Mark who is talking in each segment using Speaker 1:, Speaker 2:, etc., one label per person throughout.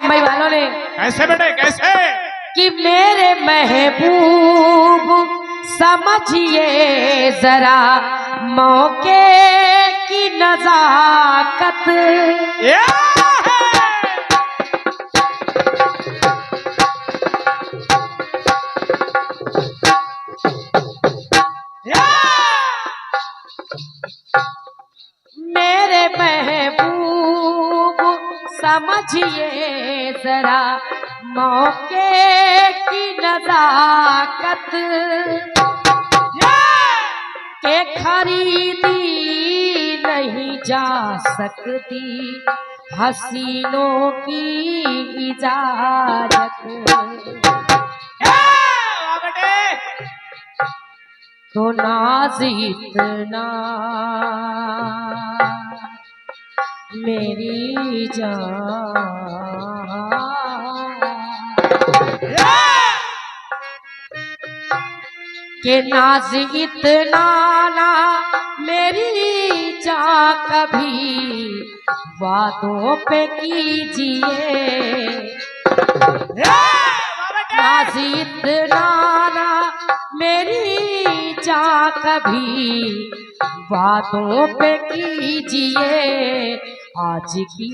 Speaker 1: भाई वालों ने
Speaker 2: कैसे बेटे कैसे
Speaker 1: कि मेरे महबूब समझिए जरा मौके की नजाकत।
Speaker 2: या
Speaker 1: मेरे महबूब समझिए जरा मौके की नजाकत के खरीदी नहीं जा सकती हसीनों की इजाजत।
Speaker 2: बेटे
Speaker 1: तो नाज इतना मेरी जान के नाज इतना ना मेरी जान कभी वादों पे कीजिए। नाज इतना ना मेरी जान कभी बातों पे कीजिए। आज की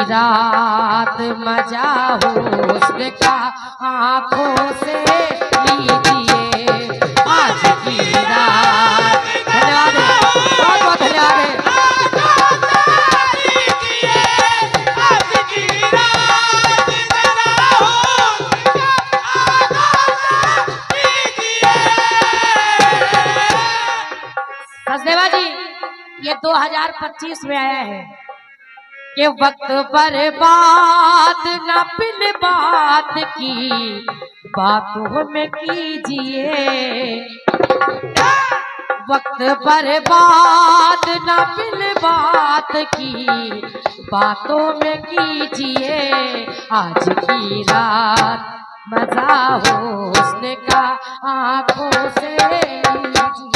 Speaker 1: रात मजा हुस्न का आंखों से लीजिए। आज की रात धन्यवाद है, बहुत बहुत धन्यवाद है। सचदेवा जी ये 2025 में आया है कि वक्त पर बात न बिन बात की बातों में कीजिए। वक्त पर बात न बिन बात की बातों में कीजिए। आज की रात मजा हुस्न का आंखों से लीजिए।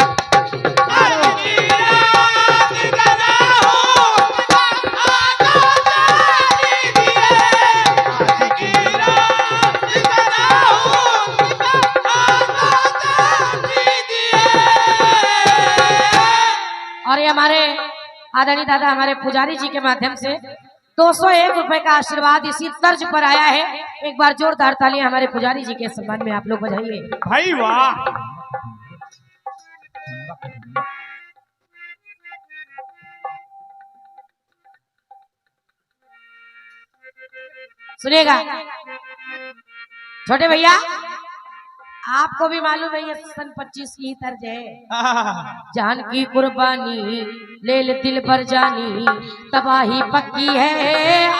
Speaker 1: और ये हमारे आदरणीय दादा हमारे पुजारी जी के माध्यम से 201 रुपए का आशीर्वाद इसी तर्ज पर आया है। एक बार जोरदार तालियां हमारे पुजारी जी के सम्मान में आप लोग बजाइए।
Speaker 2: भाई वाह
Speaker 1: सुनिएगा छोटे भैया आपको भी मालूम है ये सन 25 की तर्ज है। जान की कुर्बानी ले ले दिल पर जानी तबाही पक्की है।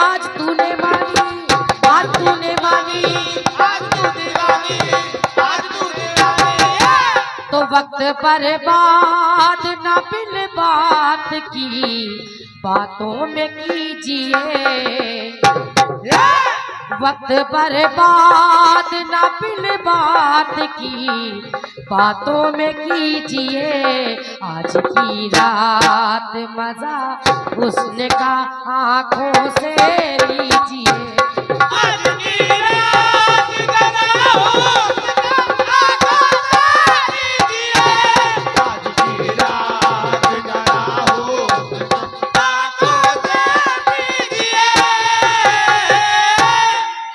Speaker 1: आज तूने मानी आज तूने मानी
Speaker 2: आज तू दीवानी आज तू दीवानी
Speaker 1: तो वक्त पर बात न बिन बात की बातों में कीजिए। वक्त पर बात न बिन बात की बातों में कीजिए। आज की रात मजा हुस्न का आंखों से लीजिए।
Speaker 2: आज की रात गदा हो आंखों से लीजिए। आज की रात गदा हो आंखों से लीजिए।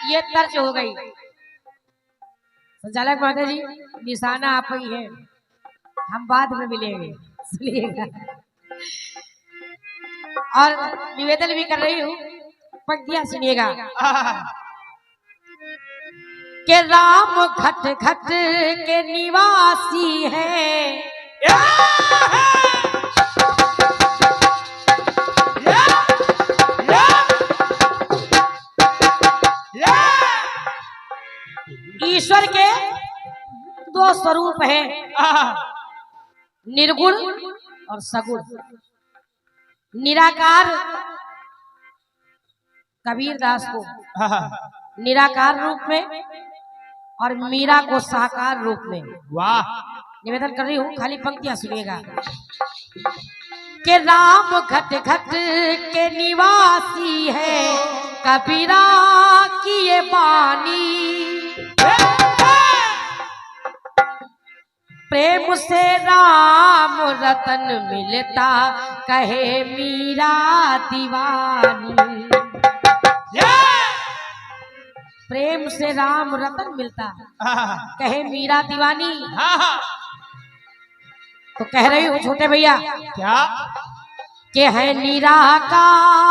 Speaker 1: ये तर्ज हो गई। संचालक माता जी निशाना आप ही है, हम बाद में मिलेंगे सुनिएगा। और निवेदन भी कर रही हूँ पंक्तियां सुनिएगा कि राम घट घट के निवासी है। ईश्वर के दो स्वरूप हैं निर्गुण और सगुण। निराकार कबीर दास को निराकार रूप में और मीरा को साकार रूप में
Speaker 2: वाह
Speaker 1: निवेदन कर रही हूँ। खाली पंक्तियां सुनिएगा के राम घट घट के निवासी है, कबीरा की ये बानी। प्रेम से राम रतन मिलता, कहे मीरा दीवानी। प्रेम से राम रतन मिलता, कहे मीरा दीवानी। तो कह रही हूँ छोटे भैया
Speaker 2: क्या
Speaker 1: के है निराकार,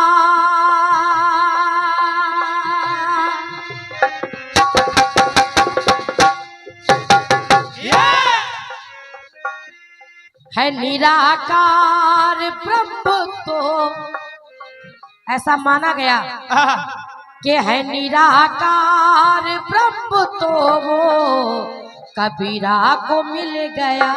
Speaker 1: है निराकार ब्रह्म, तो ऐसा माना गया कि है निराकार ब्रह्म, तो वो कबीरा को मिल गया।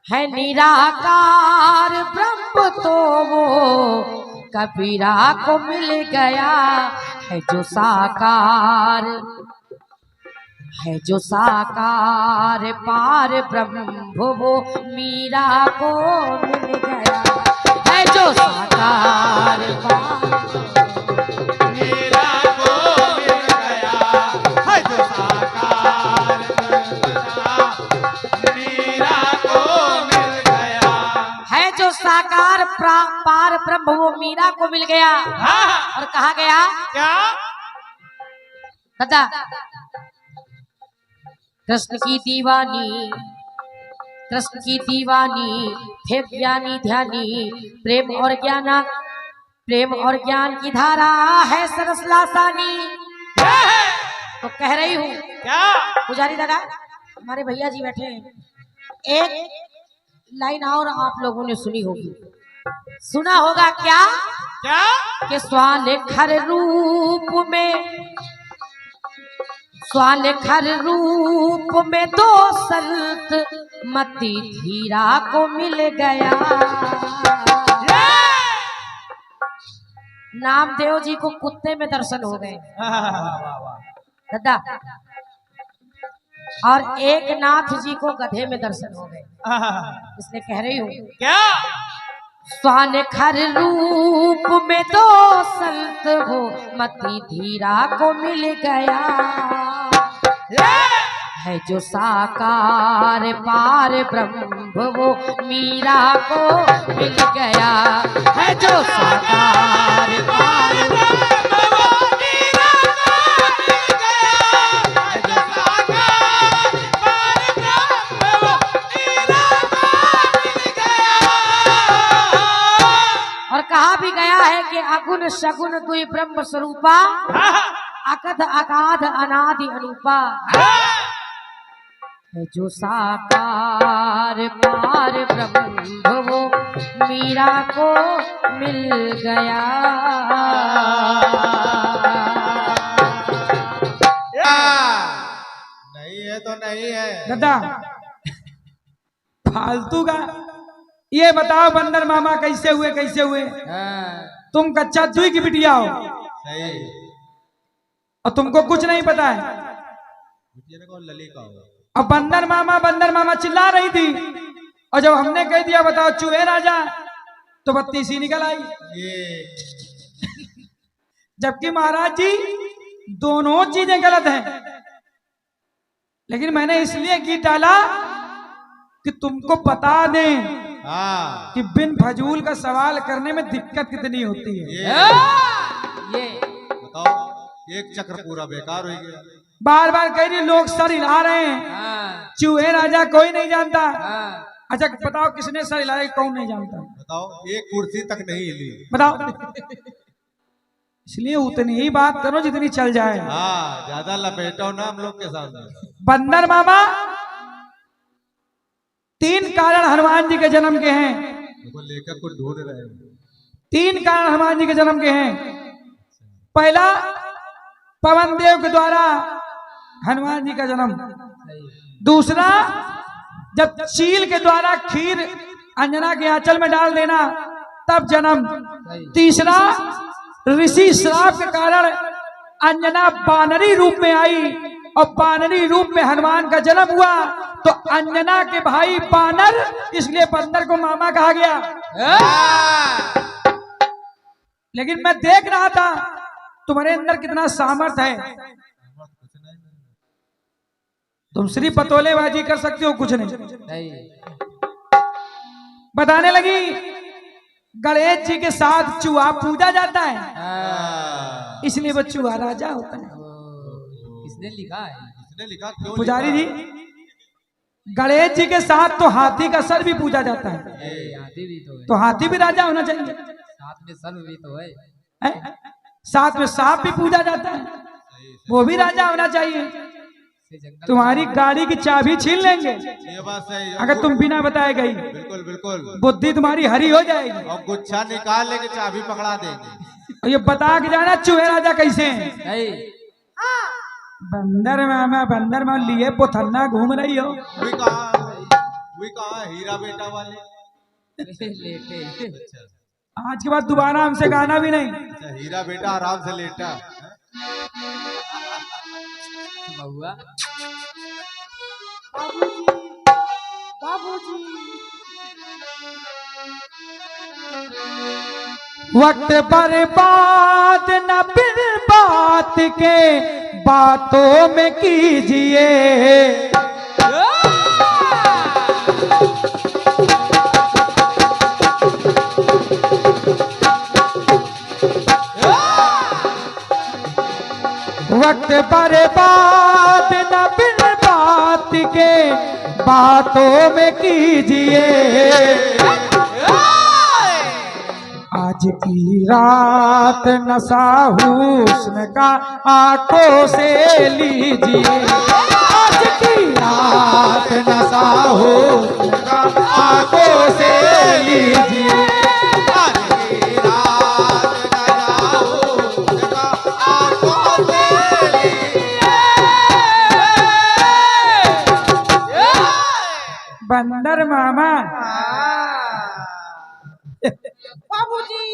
Speaker 1: है निराकार ब्रह्म, तो वो कबीरा को मिल गया। है जो साकार, है जो साकार पार ब्रह्म, वो मीरा को मिल गया। है जो साकार पार
Speaker 2: मीरा को मिल गया, है जो साकार मीरा को मिल गया।
Speaker 1: है जो साकार पार ब्रह्म, वो मीरा को मिल गया। और कहा गया
Speaker 2: क्या
Speaker 1: दादा, कृष्ण की दीवानी, कृष्ण की दीवानी थे ज्ञानी ध्यानी। प्रेम और ज्ञान, प्रेम और ज्ञान की धारा है सरस लासानी। तो कह रही हूँ
Speaker 2: क्या
Speaker 1: पुजारी दादा, हमारे भैया जी बैठे हैं, एक लाइन और आप लोगों ने सुनी होगी, सुना होगा क्या
Speaker 2: क्या
Speaker 1: कि स्वान खर रूप में, स्वान खर रूप में दो संत मती धीरा को मिल गया। नामदेव जी को कुत्ते में दर्शन हो गए दादा, और एक नाथ जी को गधे में दर्शन हो गए। इसलिए कह रही हूँ
Speaker 2: क्या
Speaker 1: स्वान खर रूप में दो संत हो, मती धीरा को मिल गया। है जो साकार पार ब्रह्म, वो मीरा को मिल गया। है जो साकार पार और कहा भी गया है कि अगुण सगुण दुई ब्रह्म स्वरूपा, अकथ अगाध अनादि अनूपा। है जो साकार पार ब्रह्म, वो मीरा को मिल गया।
Speaker 2: नहीं है तो नहीं है
Speaker 3: दादा फालतू का ये बताओ, बंदर मामा कैसे हुए कैसे हुए? तुम कच्चा दुई की बिटिया हो
Speaker 2: सही
Speaker 3: और तुमको कुछ नहीं पता है।
Speaker 2: कौन ललिका होगा?
Speaker 3: और बंदर मामा चिल्ला रही थी, और जब हमने कह दिया बताओ चूहे राजा, तो बत्ती सी निकल आई।
Speaker 2: ये
Speaker 3: जबकि महाराज जी दोनों चीजें गलत हैं, लेकिन मैंने इसलिए की डाला कि तुमको बता दें
Speaker 2: हाँ
Speaker 3: कि बिन फजूल का सवाल करने में दिक्कत कितनी होती है।
Speaker 1: ये
Speaker 2: बताओ, एक चक्र पूरा बेकार हो गया।
Speaker 3: बार बार कह रही लोग सर हिला रहे हैं, चूहे राजा कोई नहीं जानता। अच्छा बताओ किसने सर हिलाया, कौन नहीं जानता?
Speaker 2: बताओ, एक कुर्सी तक नहीं हिली।
Speaker 3: बताओ। इसलिए उतनी ही बात करो जितनी चल जाए।
Speaker 2: हाँ, ज्यादा लपेटो ना हम लोग के सामने।
Speaker 3: बंदर मामा 3 कारण हनुमान जी के जन्म के हैं।
Speaker 2: देखो लेकर कुछ ढूंढ रहे हैं।
Speaker 3: 3 कारण हनुमान जी के जन्म के हैं। पहला, पवन देव के द्वारा हनुमान जी का जन्म। दूसरा, जब चील के द्वारा खीर अंजना के आंचल में डाल देना तब जन्म। तीसरा, ऋषि श्राप के कारण अंजना बानरी रूप में आई और बानरी रूप में हनुमान का जन्म हुआ, तो अंजना के भाई बानर, इसलिए बंदर को मामा कहा गया। लेकिन मैं देख रहा था तुम्हारे अंदर कितना सामर्थ्य है। तुम सिर्फ पतोलेबाजी कर सकते हो, कुछ नहीं। बताने लगी गणेश जी के साथ चूहा पूजा जाता है, इसलिए वो चूहा राजा होता है।
Speaker 2: किसने लिखा है? किसने लिखा? क्यों
Speaker 3: पुजारी
Speaker 2: लिखा?
Speaker 3: जी, गणेश जी के साथ तो हाथी का सर भी पूजा जाता है,
Speaker 2: हाथी भी तो है।
Speaker 3: तो हाथी भी राजा होना चाहिए।
Speaker 2: साथ में सर्व भी तो है।
Speaker 3: साथ में सांप भी पूजा जाता है, वो भी राजा होना चाहिए। तुम्हारी गाड़ी की चाबी छीन लेंगे
Speaker 2: ये बात सही है।
Speaker 3: अगर तुम बिना बताए गई।
Speaker 2: बिल्कुल बिल्कुल।
Speaker 3: बुद्धि तुम्हारी हरी हो जाएगी।
Speaker 2: और गुच्छा निकाल लेके चाबी पकड़ा देंगे।
Speaker 3: और ये बता के जाना चूहे राजा कैसे हैं।
Speaker 2: नहीं
Speaker 3: बंदर मामा, बंदर मामा लिए पोथन्ना घूम रही हो।
Speaker 2: वही कहा हीरा बेटा वाले
Speaker 1: लेटे।
Speaker 3: आज के बाद दोबारा हमसे गाना भी नहीं।
Speaker 2: अच्छा, हीरा बेटा आराम से लेटा।
Speaker 1: बहुआ
Speaker 3: वक्त बर्बाद न बिन बात के बातों में कीजिए। वक्त बर्बाद न बिन बात के बातों में कीजिए। आज की रात नशा हुस्न का आंखों से लीजिए। आज की रात नशा हुस्न का आंखों से लीजिए। बंदर मामा
Speaker 1: बाबूजी।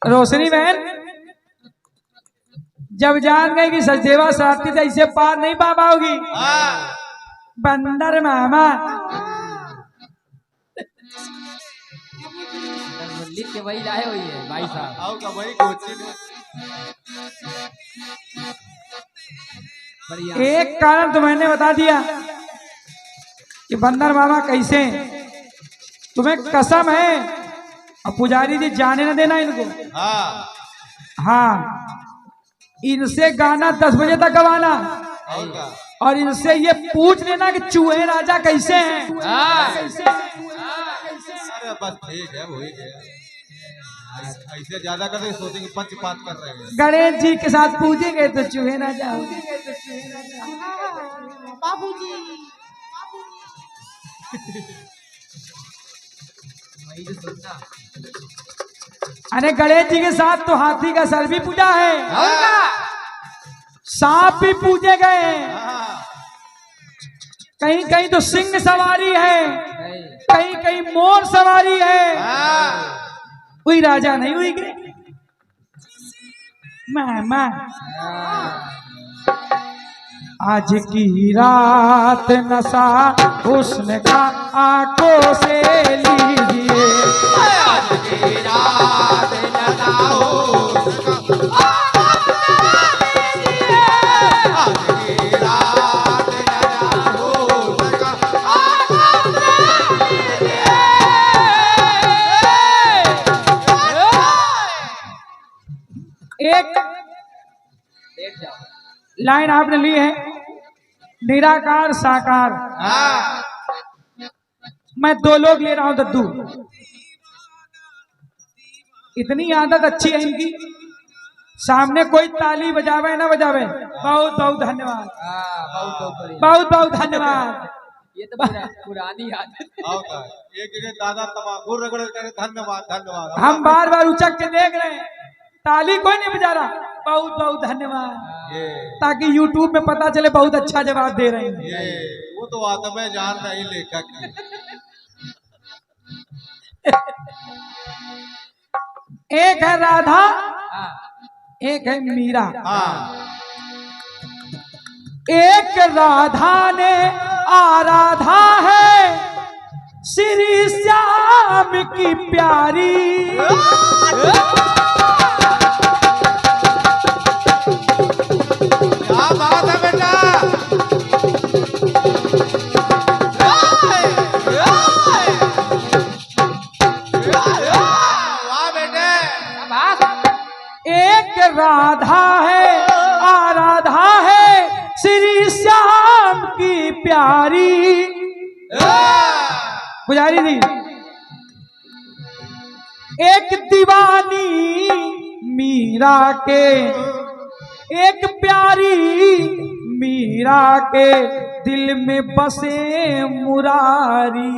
Speaker 3: रोशनी बहन जब जान गई कि सचदेवा साथी तो इसे पार नहीं पा पाओगी। बंदर मामा
Speaker 1: लिख के वही लाए हुई है भाई साहब।
Speaker 2: आओ का भाई कोचिंग
Speaker 1: बढ़िया।
Speaker 3: एक कारण तो मैंने बता दिया कि बंदर मामा कैसे हैं। तुम्हें कसम है, और पुजारी जी जाने न देना इनको।
Speaker 2: हाँ
Speaker 3: हाँ, इनसे गाना 10 बजे तक गवाना,
Speaker 2: और क्या?
Speaker 3: और इनसे ये पूछ लेना कि चूहे राजा कैसे हैं। कैसे हैं?
Speaker 2: अरे बस ठीक है, वही है। ऐसे ज्यादा करते सोचेंगे पक्षपात कर रहे हैं।
Speaker 3: गणेश जी के साथ पूजेंगे तो चूहे राजा होंगे।
Speaker 1: बाबूजी।
Speaker 3: अरे गणेश जी के साथ तो हाथी का सर भी पूजा है, सांप भी पूजे गए हैं,
Speaker 2: हाँ,
Speaker 3: कहीं कहीं तो सिंह सवारी है, कहीं कहीं मोर सवारी है।
Speaker 2: हाँ।
Speaker 3: कोई राजा नहीं हुई गए मामा। आज की रात नशा हुस्न का आंखों से लीजिए।
Speaker 2: आज की रात नशा हुस्न का आज की रात नशा हुस्न का
Speaker 3: एक लाइन आपने ली है, निराकार साकार।
Speaker 2: हाँ।
Speaker 3: मैं 2 लोग ले रहा हूं दद्दू। इतनी आदत अच्छी है इनकी, सामने कोई ताली बजावे ना बजावे, बहुत बहुत धन्यवाद। बहुत बहुत धन्यवाद।
Speaker 1: ये तो पुरानी आदत।
Speaker 2: आओ का एक एक दादा तमाकू रगड़ करे धन्यवाद धन्यवाद।
Speaker 3: हम बार बार उचक के देख रहे हैं, ताली कोई नहीं बजा रहा। बहुत बहुत धन्यवाद,
Speaker 2: ये
Speaker 3: ताकि YouTube में पता चले बहुत अच्छा जवाब दे रहे हैं।
Speaker 2: ये वो तो आत्म में जान रही लेखक की।
Speaker 3: एक है राधा, एक है मीरा।
Speaker 2: हाँ
Speaker 3: एक राधा ने आराधा है श्री श्याम की प्यारी।
Speaker 2: क्या बात है बेटा। वाह बेटे।
Speaker 3: एक राधा है आराधा है श्री श्याम की प्यारी। पुजारी जी, एक दीवानी मीरा के, एक प्यारी मीरा के दिल में बसे मुरारी।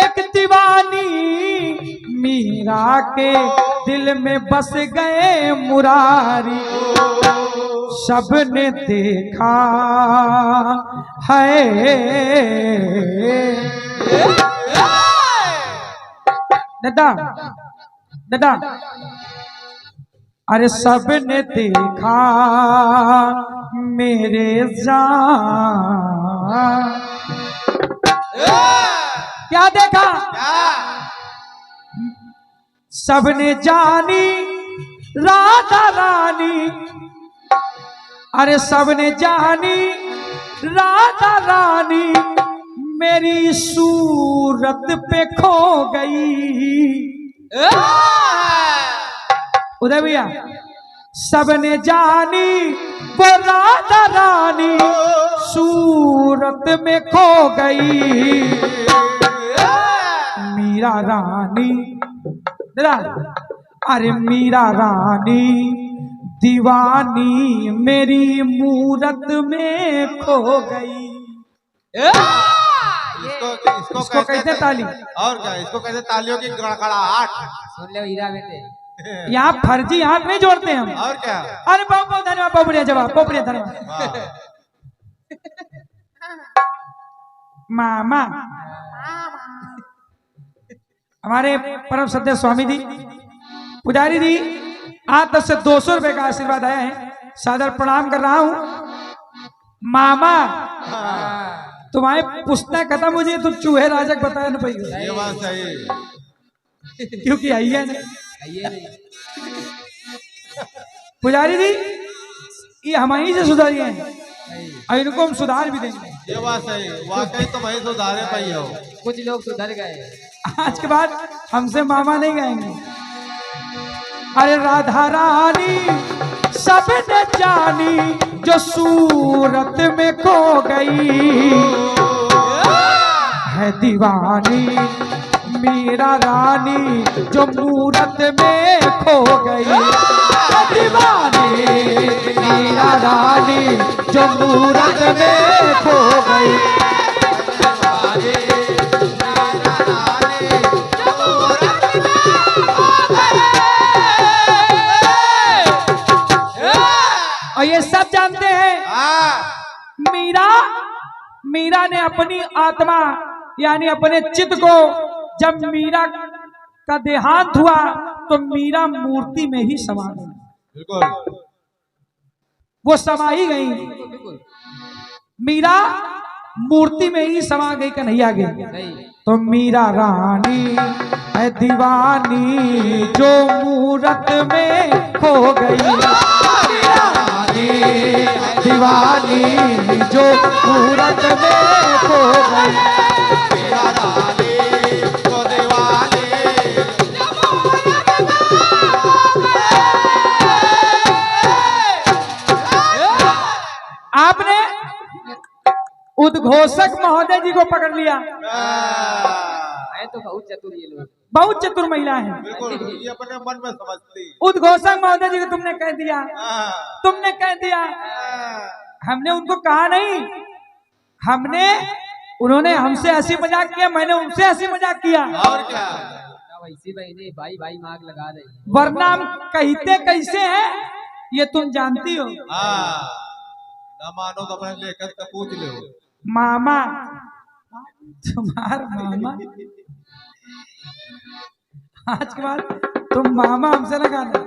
Speaker 3: एक दीवानी मीरा के दिल में बस गए मुरारी। सबने देखा है दादा दादा, अरे सबने देखा मेरे जान। क्या देखा? सबने जानी राधा रानी, अरे सबने जानी राधा रानी मेरी सूरत पे खो गई। उदय भैया, सबने जानी वो राधा रानी सूरत में खो गई। मीरा रानी अरे मीरा रानी दीवानी मेरी मूरत में खो गई। इसको कहते ताली।
Speaker 2: और क्या, इसको कहते तालियों की गड़गड़ाहट।
Speaker 1: सुन ले हीरा बेटे,
Speaker 3: यहाँ फर्जी हाथ नहीं जोड़ते हम।
Speaker 2: और क्या।
Speaker 3: अरे बहुत बहुत धन्यवाद, बहुत बढ़िया जवाब, बहुत बढ़िया धन्यवाद।
Speaker 2: वाह।
Speaker 3: मामा हमारे परम सत्य स्वामी जी, पुजारी जी, आप तरफ से 200 रुपए का आशीर्वाद आया है, सादर प्रणाम कर रहा हूँ। मामा तुम्हारे पुछना खत्म हो जाए तो चूहे राजक बताया न पाइए।
Speaker 2: ये बात सही।
Speaker 3: क्योंकि आई है ना पुजारी जी, ये हम ही से सुधारी हैं और इनको हम सुधार भी देंगे।
Speaker 2: ये बात सही, वाकई तुम ही सुधारे पाई हो।
Speaker 1: कुछ लोग सुधर गए,
Speaker 3: आज के बाद हमसे मामा नहीं गाएंगे। अरे राधा रानी सबने जानी जो सूरत में खो गई है, दीवानी मीरा रानी जो मूरत में खो गई। दीवानी मीरा रानी जो मूरत में खो गई। और ये सब जानते हैं मीरा ने अपनी आत्मा यानी अपने चित्त को, जब मीरा का देहांत हुआ तो मीरा मूर्ति में ही समा गई।
Speaker 2: बिल्कुल
Speaker 3: वो समा ही गई, मीरा मूर्ति में ही समा गई, कन्हैया गई। तो मीरा रानी है दीवानी जो मूरत में खो गई। दीवानी जो मूरत में खो गई। आपने उद्घोषक महोदय जी को पकड़ लिया।
Speaker 1: है तो बहुत चतुर ये लोग,
Speaker 3: बहुत चतुर महिला है।
Speaker 2: बिल्कुल, ये अपने मन में समझती।
Speaker 3: उद्घोषक महोदय जी को तुमने कह दिया, तुमने कह दिया। हमने उनको कहा नहीं, उन्होंने हमसे हंसी मजाक किया, मैंने उनसे हंसी मजाक किया।
Speaker 2: और क्या,
Speaker 1: वैसी बहने भाई भाई मांग लगा रही,
Speaker 3: वरना हम कहते कैसे हैं ये तुम जानती हो।
Speaker 2: न मानो तो अपने लेकर के पूछ लो।
Speaker 3: मामा, तुम्हार मामा, आज के बाद तुम मामा हमसे ना कहना।